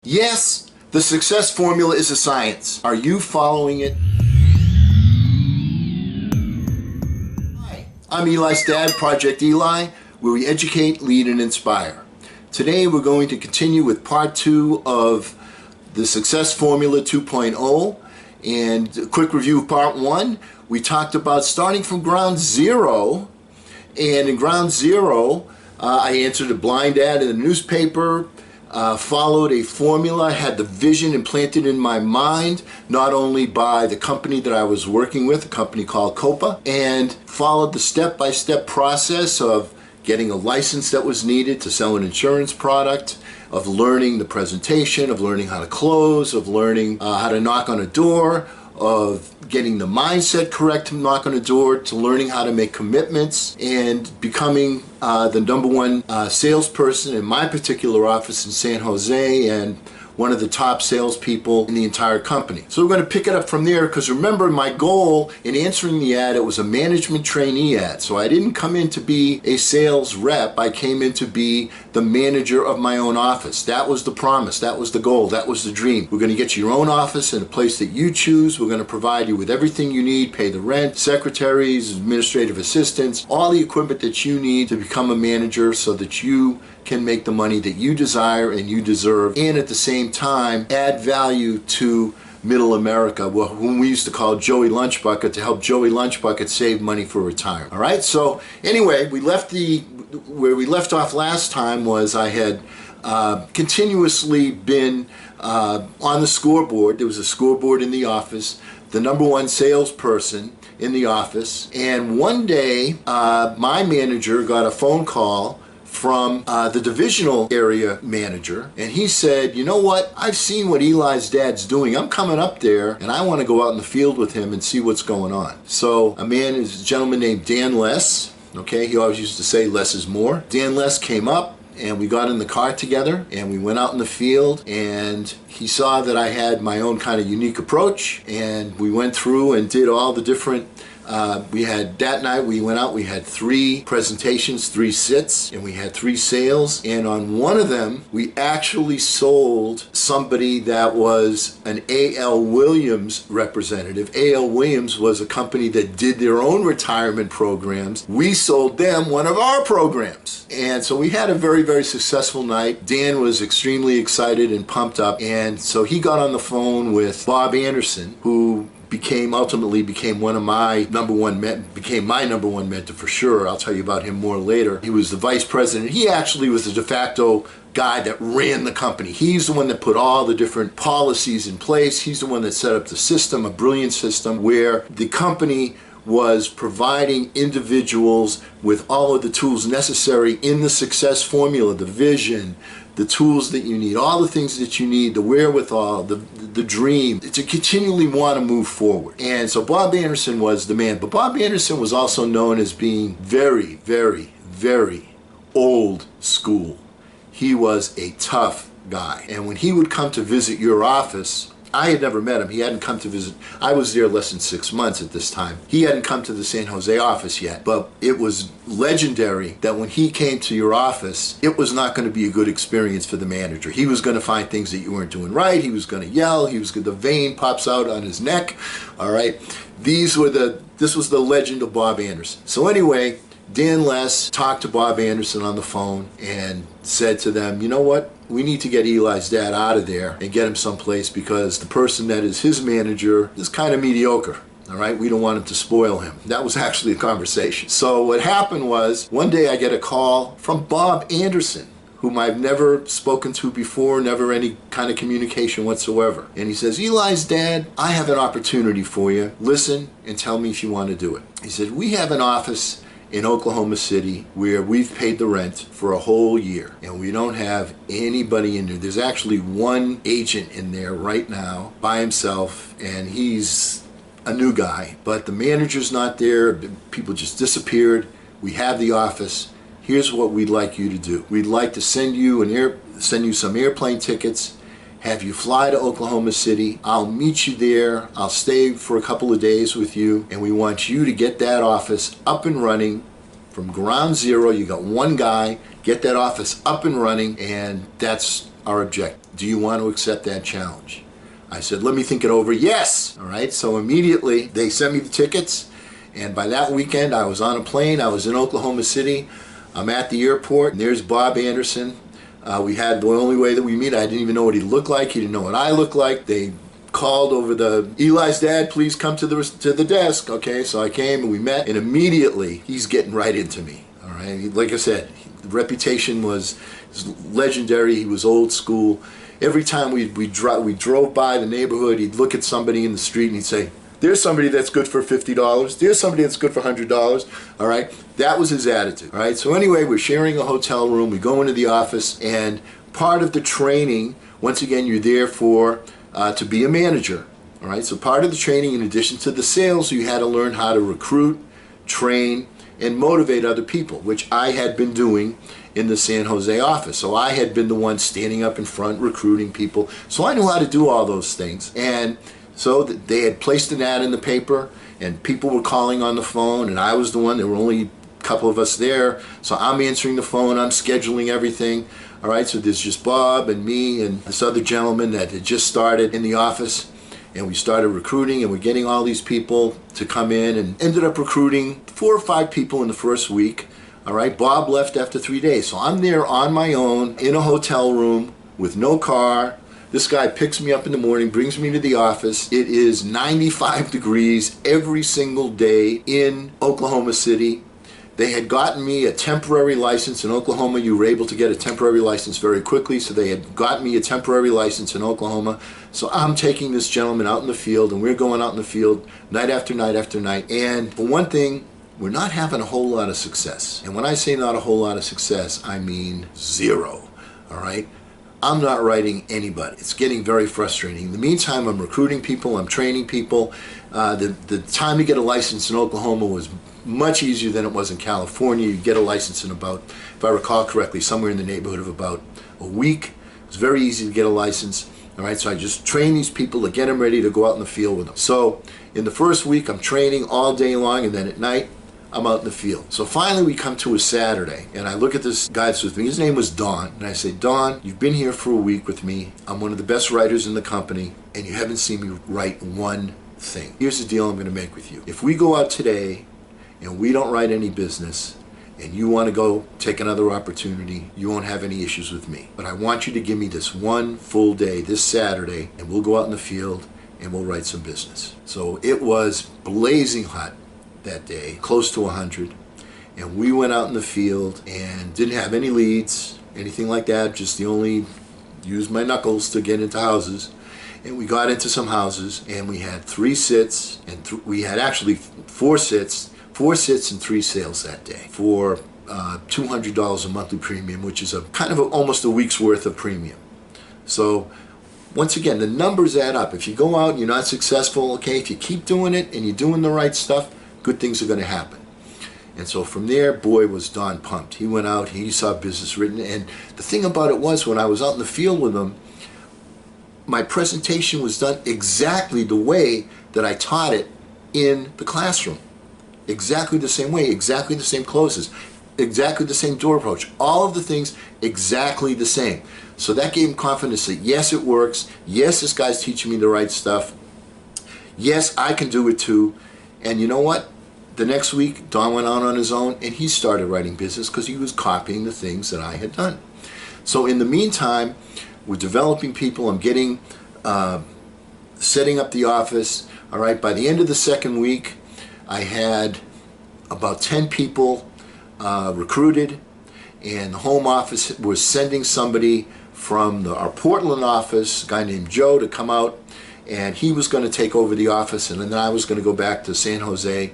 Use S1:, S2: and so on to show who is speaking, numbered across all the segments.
S1: Yes, the success formula is a science. Are you following it? Hi, I'm Eli's dad, Project Eli, where we educate, lead, and inspire. Today we're going to continue with part 2 of the Success Formula 2.0. And a quick review of part 1. We talked about starting from ground zero. And in ground zero, I answered a blind ad in the newspaper, followed a formula, had the vision implanted in my mind, not only by the company that I was working with, a company called Copa, and followed the step-by-step process of getting a license that was needed to sell an insurance product, of learning the presentation, of learning how to close, of learning how to knock on a door, of getting the mindset correct to knock on a door, to learning how to make commitments, and becoming the #1 salesperson in my particular office in San Jose, and one of the top salespeople in the entire company. So we're going to pick it up from there, because remember, my goal in answering the ad, it was a management trainee ad. So I didn't come in to be a sales rep. I came in to be the manager of my own office. That was the promise. That was the goal. That was the dream. We're going to get your own office in a place that you choose. We're going to provide you with everything you need, pay the rent, secretaries, administrative assistants, all the equipment that you need to become a manager so that you can make the money that you desire and you deserve, and at the same time add value to Middle America, whom we used to call Joey Lunchbucket, to help Joey Lunchbucket save money for retirement. All right, so anyway, where we left off last time was I had continuously been on the scoreboard. There was a scoreboard in the office, the #1 salesperson in the office, and one day my manager got a phone call from the divisional area manager, and he said, you know what, I've seen what Eli's dad's doing. I'm coming up there and I want to go out in the field with him and see what's going on. So a gentleman named Dan Less, okay, he always used to say less is more. Dan Less came up and we got in the car together and we went out in the field, and he saw that I had my own kind of unique approach, and we went through and did all the different we had that night, we went out, we had 3 presentations, 3 sits, and we had 3 sales, and on one of them we actually sold somebody that was an A.L. Williams representative. A.L. Williams was a company that did their own retirement programs. We sold them one of our programs, and so we had a very, very successful night. Dan was extremely excited and pumped up, and so he got on the phone with Bob Anderson, who ultimately became one of my became my #1 mentor for sure. I'll tell you about him more later. He was the vice president. He actually was the de facto guy that ran the company. He's the one that put all the different policies in place. He's the one that set up the system, a brilliant system where the company was providing individuals with all of the tools necessary in the success formula, the vision, the tools that you need, all the things that you need, the wherewithal, the dream, to continually want to move forward. And so Bob Anderson was the man. But Bob Anderson was also known as being very, very, very old school. He was a tough guy. And when he would come to visit your office, I had never met him. He hadn't come to visit. I was there less than 6 months at this time. He hadn't come to the San Jose office yet, but it was legendary that when he came to your office, it was not going to be a good experience for the manager. He was going to find things that you weren't doing right. He was going to yell. The vein pops out on his neck. All right. This was the legend of Bob Anderson. So anyway, Dan Less talked to Bob Anderson on the phone and said to them, you know what? We need to get Eli's dad out of there and get him someplace, because the person that is his manager is kind of mediocre. All right, we don't want him to spoil him. That was actually a conversation. So what happened was, one day I get a call from Bob Anderson, whom I've never spoken to before, never any kind of communication whatsoever. And he says, Eli's dad, I have an opportunity for you. Listen and tell me if you want to do it. He said, we have an office in Oklahoma City where we've paid the rent for a whole year and we don't have anybody in there. There's actually one agent in there right now by himself, and he's a new guy, but the manager's not there. People just disappeared. We have the office. Here's what we'd like you to do. We'd like to send you some airplane tickets, have you fly to Oklahoma City. I'll meet you there. I'll stay for a couple of days with you, and we want you to get that office up and running from ground zero. You got one guy, get that office up and running, and that's our objective. Do you want to accept that challenge? I said, let me think it over. Yes! All right, so immediately they sent me the tickets, and by that weekend I was on a plane. I was in Oklahoma City. I'm at the airport, and there's Bob Anderson. We had the only way that we meet. I didn't even know what he looked like. He didn't know what I looked like. They called over Eli's dad, please come to the desk. Okay, so I came and we met, and immediately he's getting right into me. All right, like I said, the reputation was legendary. He was old school. Every time we drove by the neighborhood, he'd look at somebody in the street and he'd say, there's somebody that's good for $50. There's somebody that's good for $100. All right, that was his attitude. All right, so anyway, we're sharing a hotel room. We go into the office, and part of the training, once again, you're there for to be a manager. All right, so part of the training, in addition to the sales, you had to learn how to recruit, train, and motivate other people, which I had been doing in the San Jose office. So I had been the one standing up in front recruiting people. So I knew how to do all those things. And so they had placed an ad in the paper, and people were calling on the phone, and I was the one. There were only a couple of us there, so I'm answering the phone, I'm scheduling everything. All right, so there's just Bob and me and this other gentleman that had just started in the office, and we started recruiting, and we're getting all these people to come in, and ended up recruiting 4 or 5 people in the first week. All right, Bob left after 3 days, so I'm there on my own in a hotel room with no car. This guy picks me up in the morning, brings me to the office. It is 95 degrees every single day in Oklahoma City. They had gotten me a temporary license in Oklahoma. You were able to get a temporary license very quickly, so they had gotten me a temporary license in Oklahoma. So I'm taking this gentleman out in the field, and we're going out in the field night after night after night. And for one thing, we're not having a whole lot of success. And when I say not a whole lot of success, I mean zero. All right? I'm not writing anybody. It's getting very frustrating. In the meantime, I'm recruiting people, I'm training people. The time to get a license in Oklahoma was much easier than it was in California. You get a license in about, if I recall correctly, somewhere in the neighborhood of about a week. It's very easy to get a license. All right, so I just train these people to get them ready to go out in the field with them. So in the first week, I'm training all day long, and then at night, I'm out in the field. So finally we come to a Saturday, and I look at this guy that's with me. His name was Don, and I say, Don, you've been here for a week with me. I'm one of the best writers in the company, and you haven't seen me write one thing. Here's the deal I'm gonna make with you. If we go out today and we don't write any business, and you wanna go take another opportunity, you won't have any issues with me. But I want you to give me this one full day, this Saturday, and we'll go out in the field and we'll write some business. So it was blazing hot that day, close to 100, and we went out in the field and didn't have any leads, anything like that, just the only used my knuckles to get into houses. And we got into some houses, and we had 3 sits, and we had actually 4 sits and 3 sales that day for $200 a monthly premium, which is a kind of almost a week's worth of premium. So once again, the numbers add up. If you go out and you're not successful, okay, if you keep doing it and you're doing the right stuff, good things are going to happen. And so from there, boy, was Don pumped. He went out, he saw business written, and the thing about it was, when I was out in the field with him, my presentation was done exactly the way that I taught it in the classroom. Exactly the same way, exactly the same closes, exactly the same door approach, all of the things exactly the same. So that gave him confidence that yes, it works, yes, this guy's teaching me the right stuff, yes, I can do it too. And you know what? The next week, Don went out on his own, and he started writing business because he was copying the things that I had done. So in the meantime, we're developing people. I'm getting, setting up the office. All right, by the end of the second week, I had about 10 people recruited, and the home office was sending somebody from our Portland office, a guy named Joe, to come out, and he was going to take over the office, and then I was going to go back to San Jose.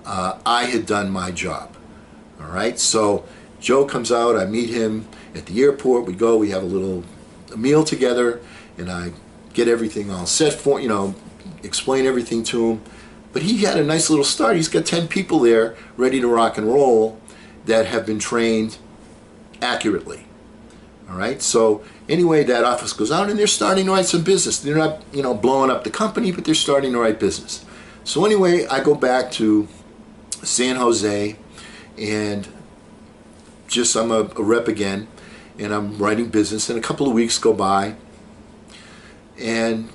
S1: I had done my job. All right, so Joe comes out, I meet him at the airport, we go, we have a meal together, and I get everything all set for, explain everything to him. But he had a nice little start. He's got 10 people there ready to rock and roll that have been trained accurately. All right, so anyway, that office goes out, and they're starting to write some business. They're not, blowing up the company, but they're starting to write business. So anyway, I go back to San Jose, and I'm a rep again, and I'm writing business, and a couple of weeks go by, And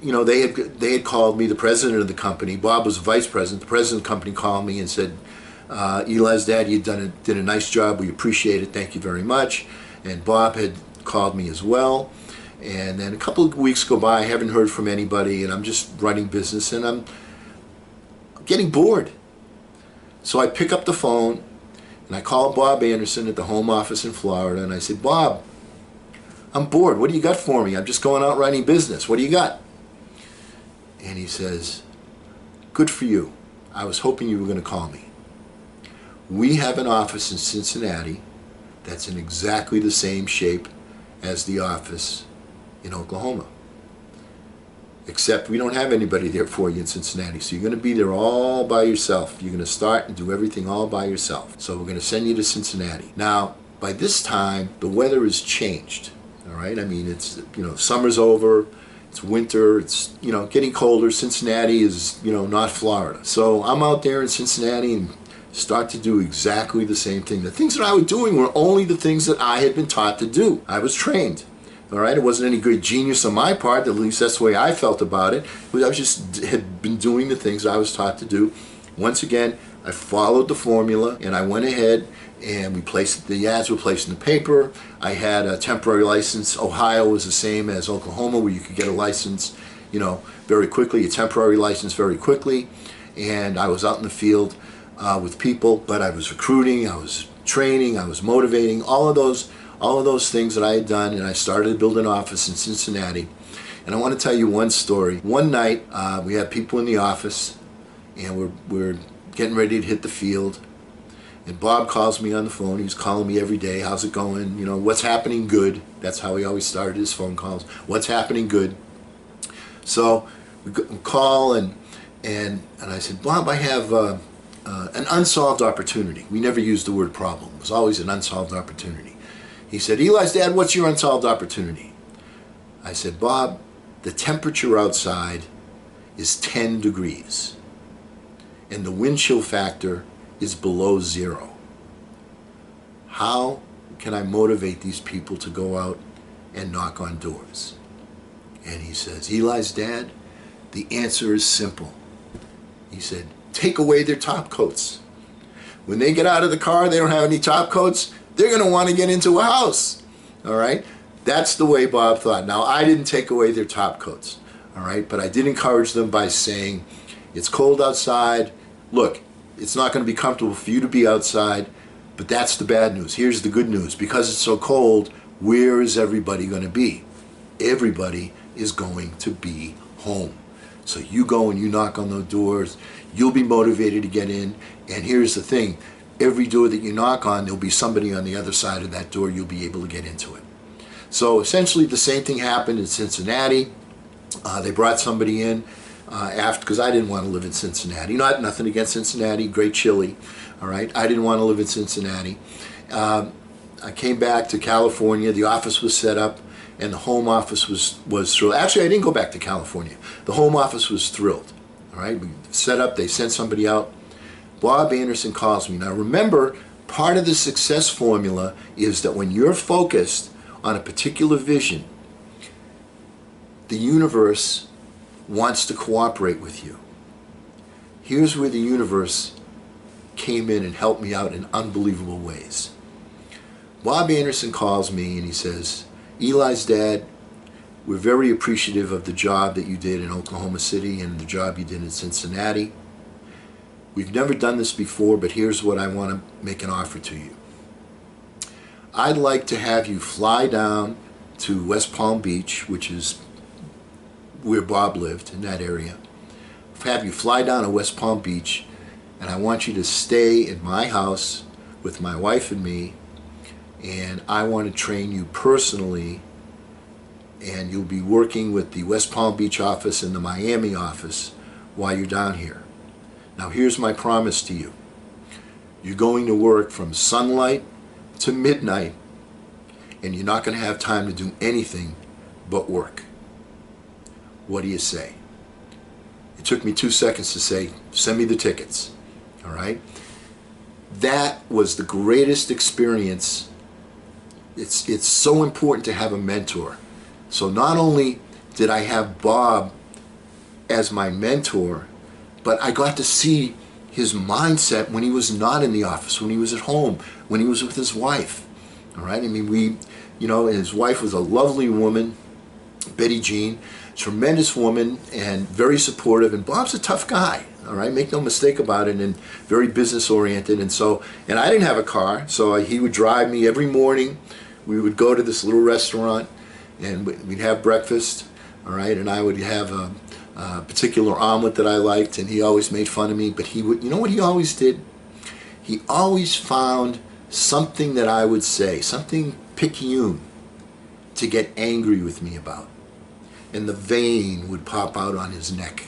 S1: they had called me, the president of the company. Bob was the vice president. The president of the company called me and said, Eli's dad, you did a nice job. We appreciate it. Thank you very much. And Bob had called me as well. And then a couple of weeks go by. I haven't heard from anybody, and I'm just running business, and I'm getting bored. So I pick up the phone, and I call Bob Anderson at the home office in Florida, and I said, Bob, I'm bored. What do you got for me? I'm just going out running business. What do you got? And he says, good for you. I was hoping you were going to call me. We have an office in Cincinnati that's in exactly the same shape as the office in Oklahoma. Except we don't have anybody there for you in Cincinnati. So you're going to be there all by yourself. You're going to start and do everything all by yourself. So we're going to send you to Cincinnati. Now, by this time, the weather has changed. All right? I mean, it's, summer's over. It's winter. It's, getting colder. Cincinnati is, not Florida. So I'm out there in Cincinnati and start to do exactly the same thing. The things that I was doing were only the things that I had been taught to do. I was trained. All right, it wasn't any great genius on my part, at least that's the way I felt about it. I just had been doing the things I was taught to do. Once again, I followed the formula, and I went ahead and the ads were placed in the paper. I had a temporary license. Ohio was the same as Oklahoma, where you could get a license, very quickly, a temporary license very quickly. And I was out in the field with people, but I was recruiting, I was training, I was motivating, all of those things that I had done, and I started to build an office in Cincinnati. And I want to tell you one story. One night, we had people in the office, and we're getting ready to hit the field. And Bob calls me on the phone. He's calling me every day. How's it going? What's happening good? That's how he always started his phone calls. What's happening good? So we call, and I said, Bob, I have an unsolved opportunity. We never used the word problem. It was always an unsolved opportunity. He said, Eli's dad, what's your unsolved opportunity? I said, Bob, the temperature outside is 10 degrees, and the wind chill factor is below 0. How can I motivate these people to go out and knock on doors? And he says, Eli's dad, the answer is simple. He said, take away their top coats. When they get out of the car, they don't have any top coats, they're going to want to get into a house. All right? That's the way Bob thought. Now, I didn't take away their top coats. All right? But I did encourage them by saying, it's cold outside. Look, it's not going to be comfortable for you to be outside, but that's the bad news. Here's the good news. Because it's so cold, where is everybody going to be? Everybody is going to be home. So you go and you knock on those doors. You'll be motivated to get in. And here's the thing. Every door that you knock on, there'll be somebody on the other side of that door. You'll be able to get into it. So essentially the same thing happened in Cincinnati. They brought somebody in because I didn't want to live in Cincinnati. Nothing against Cincinnati, great chili. All right, I didn't want to live in Cincinnati. I came back to California. The office was set up, and the home office was thrilled. Actually, I didn't go back to California. The home office was thrilled. All right, we set up. They sent somebody out. Bob Anderson calls me. Now remember, part of the success formula is that when you're focused on a particular vision, the universe wants to cooperate with you. Here's where the universe came in and helped me out in unbelievable ways. Bob Anderson calls me and he says, Eli's dad, we're very appreciative of the job that you did in Oklahoma City and the job you did in Cincinnati. We've never done this before, but here's what I want to make an offer to you. I'd like to have you fly down to West Palm Beach, which is where Bob lived, in that area. Have you fly down to West Palm Beach, and I want you to stay in my house with my wife and me, and I want to train you personally, and you'll be working with the West Palm Beach office and the Miami office while you're down here. Now here's my promise to you. You're going to work from sunlight to midnight, and you're not going to have time to do anything but work. What do you say? It took me 2 seconds to say, send me the tickets. All right? That was the greatest experience. It's so important to have a mentor. So not only did I have Bob as my mentor, but I got to see his mindset when he was not in the office, when he was at home, when he was with his wife. All right, I mean, and his wife was a lovely woman, Betty Jean, tremendous woman and very supportive. And Bob's a tough guy. All right, make no mistake about it, and very business oriented. And I didn't have a car, so he would drive me every morning. We would go to this little restaurant, and we'd have breakfast. All right, and I would have a particular omelet that I liked, and he always made fun of me. But he would, you know what he always did? He always found something that I would say, something picayune, to get angry with me about. And the vein would pop out on his neck,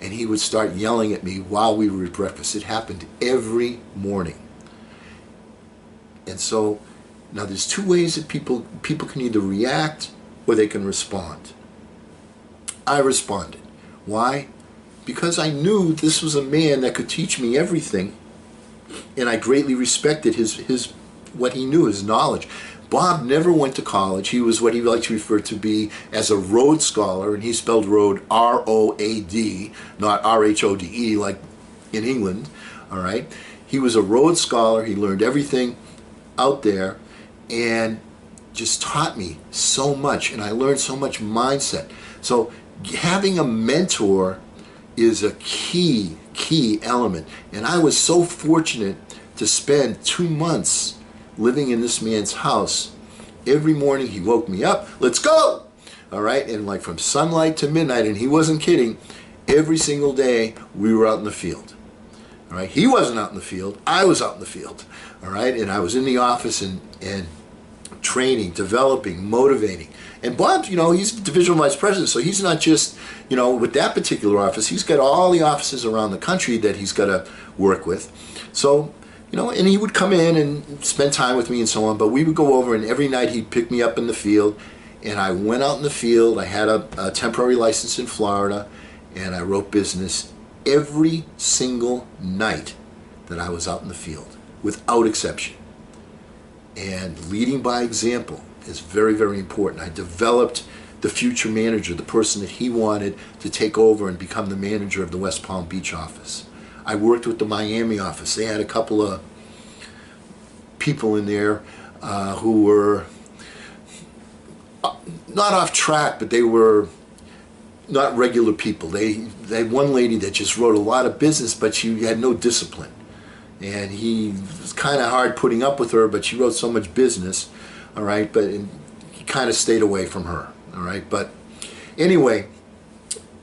S1: and he would start yelling at me while we were at breakfast. It happened every morning. And so now there's two ways that people can either react or they can respond. I responded. Why? Because I knew this was a man that could teach me everything, and I greatly respected his what he knew, his knowledge. Bob never went to college. He was what he liked to refer to be as a Rhodes Scholar, and he spelled Road R-O-A-D, not R-H-O-D-E like in England, all right? He was a Rhodes Scholar. He learned everything out there and just taught me so much, and I learned so much mindset. So having a mentor is a key element, and I was so fortunate to spend 2 months living in this man's house. Every morning he woke me up, let's go, all right, and like from sunlight to midnight, and he wasn't kidding, every single day we were out in the field, all right. He wasn't out in the field, I was out in the field, all right, and I was in the office and training, developing, motivating. And Bob, he's divisional vice president, so he's not just, with that particular office, he's got all the offices around the country that he's got to work with. So, and he would come in and spend time with me and so on, but we would go over, and every night he'd pick me up in the field, and I went out in the field. I had a temporary license in Florida, and I wrote business every single night that I was out in the field, without exception. And leading by example is very, very important. I developed the future manager, the person that he wanted to take over and become the manager of the West Palm Beach office. I worked with the Miami office. They had a couple of people in there who were not off track, but they were not regular people. They had one lady that just wrote a lot of business, but she had no discipline. And he was kind of hard putting up with her, but she wrote so much business, all right, but he kind of stayed away from her, all right. But anyway,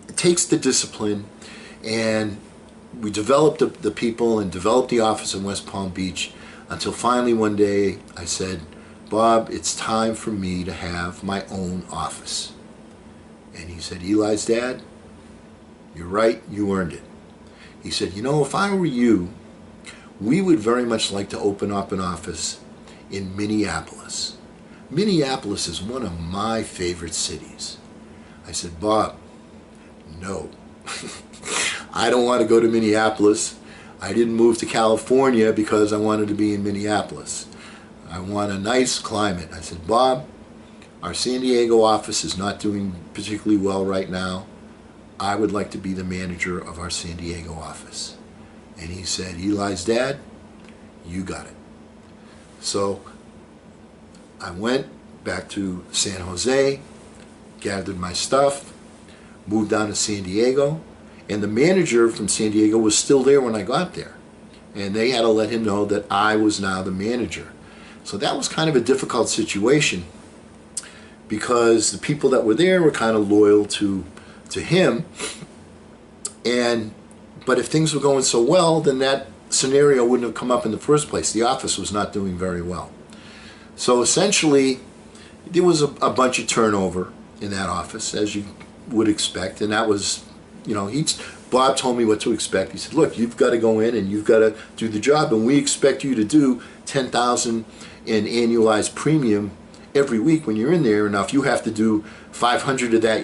S1: it takes the discipline, and we developed the people and developed the office in West Palm Beach until finally one day I said, Bob, it's time for me to have my own office. And he said, Eli's dad, you're right, you earned it. He said, if I were you, we would very much like to open up an office in Minneapolis. Minneapolis is one of my favorite cities. I said, Bob, no. I don't want to go to Minneapolis. I didn't move to California because I wanted to be in Minneapolis. I want a nice climate. I said, Bob, our San Diego office is not doing particularly well right now. I would like to be the manager of our San Diego office. And he said, Eli's dad, you got it. So I went back to San Jose, gathered my stuff, moved down to San Diego, and the manager from San Diego was still there when I got there. And they had to let him know that I was now the manager. So that was kind of a difficult situation because the people that were there were kind of loyal to him. But if things were going so well, then that scenario wouldn't have come up in the first place. The office was not doing very well. So essentially, there was a bunch of turnover in that office, as you would expect. And that was, Bob told me what to expect. He said, look, you've got to go in and you've got to do the job, and we expect you to do $10,000 in annualized premium every week when you're in there. Now, if you have to do 500 of that,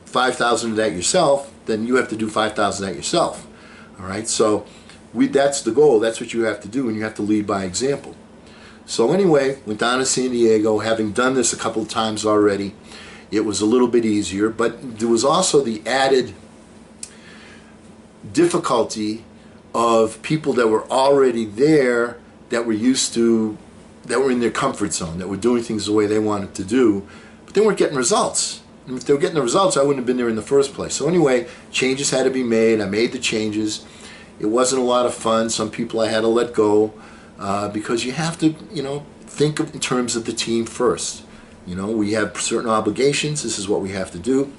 S1: 5,000 of that yourself, then you have to do 5,000 of that yourself. All right, so that's the goal. That's what you have to do, and you have to lead by example. So anyway, went down to San Diego. Having done this a couple of times already, it was a little bit easier, but there was also the added difficulty of people that were already there, that were used to, that were in their comfort zone, that were doing things the way they wanted to do, but they weren't getting results. And if they were getting the results, I wouldn't have been there in the first place. So anyway, changes had to be made. I made the changes. It wasn't a lot of fun. Some people I had to let go because you have to, think in terms of the team first. We have certain obligations. This is what we have to do.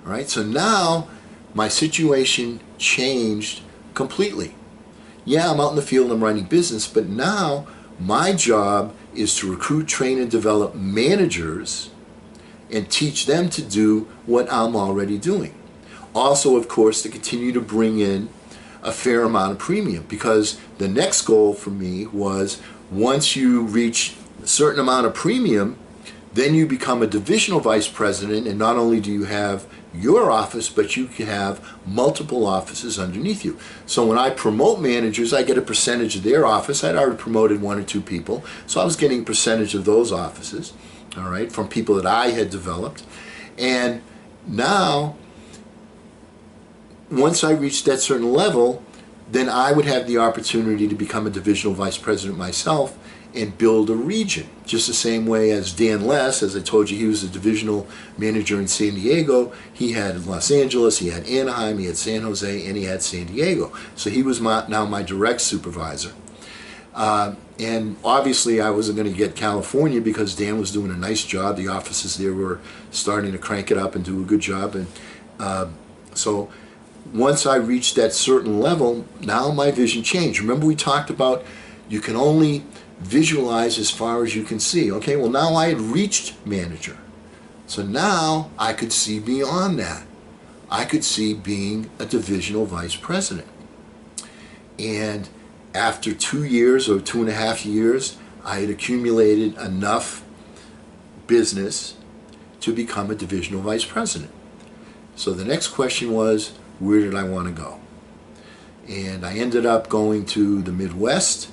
S1: All right, so now my situation changed completely. Yeah, I'm out in the field, I'm running business, but now my job is to recruit, train, and develop managers and teach them to do what I'm already doing. Also, of course, to continue to bring in a fair amount of premium, because the next goal for me was, once you reach a certain amount of premium, then you become a divisional vice president, and not only do you have your office, but you can have multiple offices underneath you. So when I promote managers, I get a percentage of their office. I'd already promoted 1 or 2 people, so I was getting a percentage of those offices, all right, from people that I had developed. And now, once I reached that certain level, then I would have the opportunity to become a divisional vice president myself and build a region. Just the same way as Dan Less, as I told you, he was a divisional manager in San Diego. He had Los Angeles, he had Anaheim, he had San Jose, and he had San Diego. So he was now my direct supervisor. And obviously I wasn't going to get California because Dan was doing a nice job. The offices there were starting to crank it up and do a good job. And so once I reached that certain level, now my vision changed. Remember, we talked about you can only visualize as far as you can see. Okay, well, now I had reached manager. So now I could see beyond that. I could see being a divisional vice president. And after 2 years or 2.5 years, I had accumulated enough business to become a divisional vice president. So the next question was, where did I want to go? And I ended up going to the Midwest,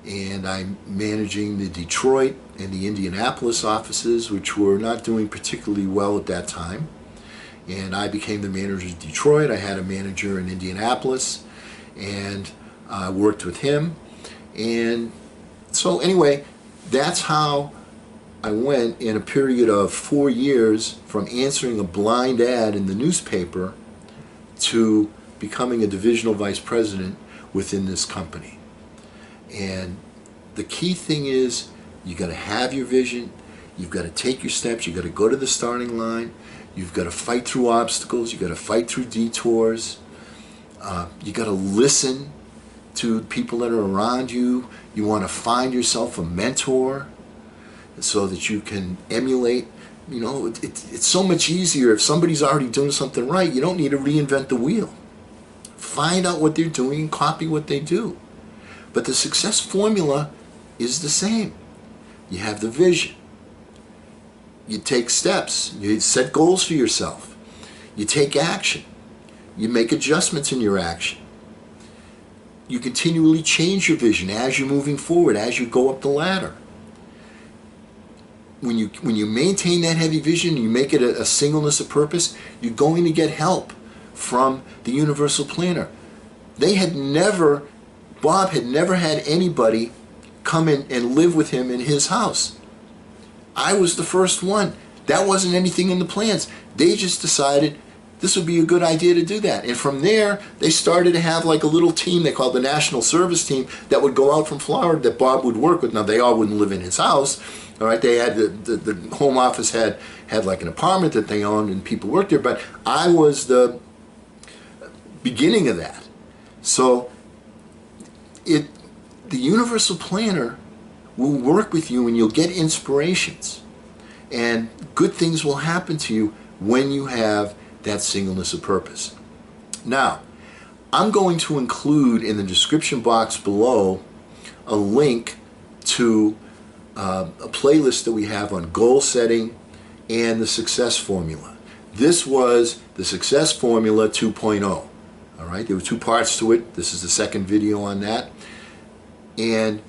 S1: and I'm managing the Detroit and the Indianapolis offices, which were not doing particularly well at that time. And I became the manager of Detroit. I had a manager in Indianapolis, and I worked with him. And so anyway, that's how I went in a period of 4 years from answering a blind ad in the newspaper to becoming a divisional vice president within this company. And the key thing is, you got to have your vision, you've got to take your steps, you got to go to the starting line, you've got to fight through obstacles, you got to fight through detours, you got to listen to people that are around you. You want to find yourself a mentor so that you can emulate. It's so much easier if somebody's already doing something right. You don't need to reinvent the wheel. Find out what they're doing and copy what they do. But the success formula is the same. You have the vision. You take steps. You set goals for yourself. You take action. You make adjustments in your action. You continually change your vision as you're moving forward, as you go up the ladder. When you maintain that heavy vision, you make it a singleness of purpose, you're going to get help from the universal planner. Bob had never had anybody come in and live with him in his house. I was the first one. That wasn't anything in the plans. They just decided this would be a good idea to do that. And from there, they started to have like a little team they called the National Service Team that would go out from Florida that Bob would work with. Now, they all wouldn't live in his house. All right, they had the home office had like an apartment that they owned and people worked there, but I was the beginning of that. So the universal planner will work with you and you'll get inspirations, and good things will happen to you when you have that singleness of purpose. Now, I'm going to include in the description box below a link to a playlist that we have on goal setting and the success formula. This was the success formula 2.0. All right, there were 2 parts to it. This is the second video on that. And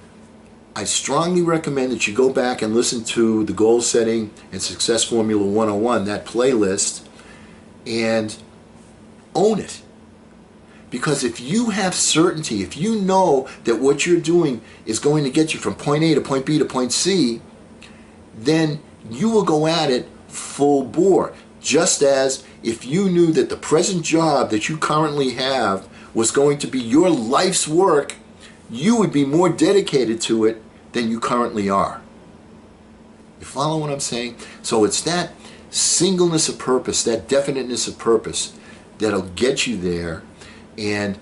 S1: I strongly recommend that you go back and listen to the Goal Setting and Success Formula 101, that playlist, and own it. Because if you have certainty, if you know that what you're doing is going to get you from point A to point B to point C, then you will go at it full bore. Just as if you knew that the present job that you currently have was going to be your life's work, you would be more dedicated to it than you currently are. You follow what I'm saying? So it's that singleness of purpose, that definiteness of purpose that'll get you there, and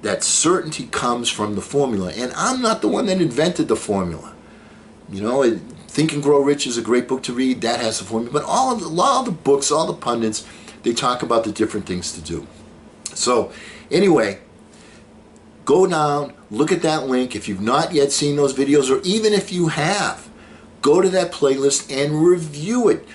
S1: that certainty comes from the formula. And I'm not the one that invented the formula. You know, Think and Grow Rich is a great book to read. That has the formula. But a lot of the books, all the pundits, they talk about the different things to do. So anyway, go down, look at that link. If you've not yet seen those videos, or even if you have, go to that playlist and review it.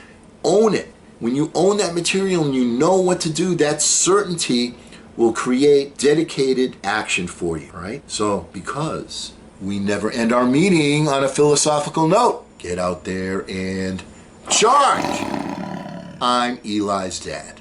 S1: Own it. When you own that material and you know what to do, that certainty will create dedicated action for you, right? So, because we never end our meeting on a philosophical note, get out there and charge! I'm Eli's dad.